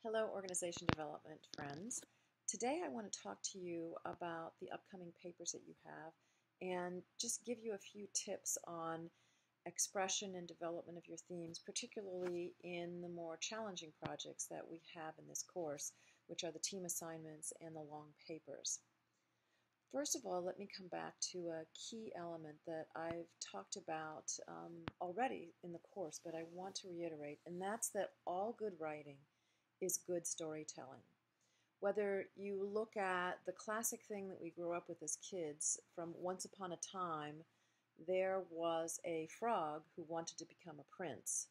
Hello, organization development friends. Today I want to talk to you about the upcoming papers that you have and just give you a few tips on expression and development of your themes, particularly in the more challenging projects that we have in this course, which are the team assignments and the long papers. First of all, let me come back to a key element that I've talked about already in the course, but I want to reiterate, and that's that all good writing is good storytelling. Whether you look at the classic thing that we grew up with as kids from Once Upon a Time, there was a frog who wanted to become a prince,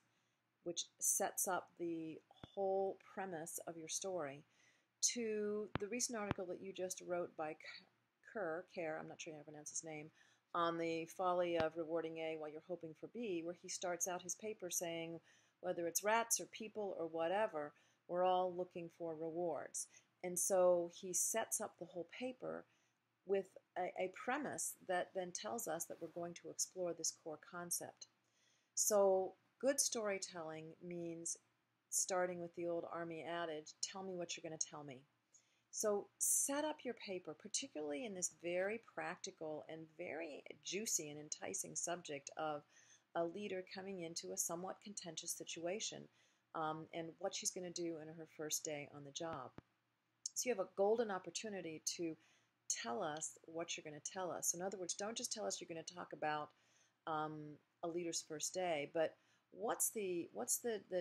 which sets up the whole premise of your story, to the recent article that you just wrote by Kerr, I'm not sure how to pronounce his name, on the folly of rewarding A while you're hoping for B, where he starts out his paper saying, whether it's rats or people or whatever, we're all looking for rewards. And so he sets up the whole paper with a premise that then tells us that we're going to explore this core concept. So good storytelling means starting with the old army adage, tell me what you're going to tell me. So set up your paper, particularly in this very practical and very juicy and enticing subject of a leader coming into a somewhat contentious situation and what she's going to do in her first day on the job. So you have a golden opportunity to tell us what you're going to tell us. So in other words, don't just tell us you're going to talk about a leader's first day, but what's the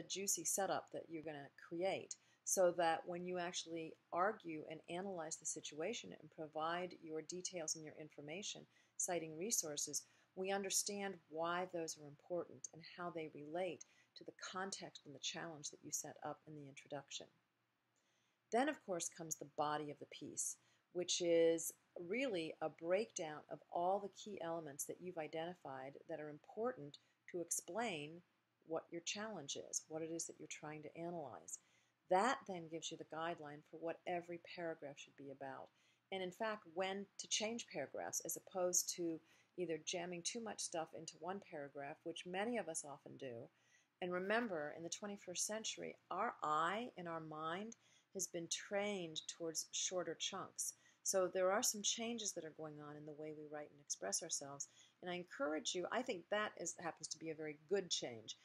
juicy setup that you're going to create, so that when you actually argue and analyze the situation and provide your details and your information, citing resources, we understand why those are important and how they relate to the context and the challenge that you set up in the introduction. Then, of course, comes the body of the piece, which is really a breakdown of all the key elements that you've identified that are important to explain what your challenge is, what it is that you're trying to analyze. That then gives you the guideline for what every paragraph should be about. And in fact, when to change paragraphs, as opposed to either jamming too much stuff into one paragraph, which many of us often do. And remember, in the 21st century, our eye and our mind has been trained towards shorter chunks. So there are some changes that are going on in the way we write and express ourselves. And I encourage you, I think that happens to be a very good change.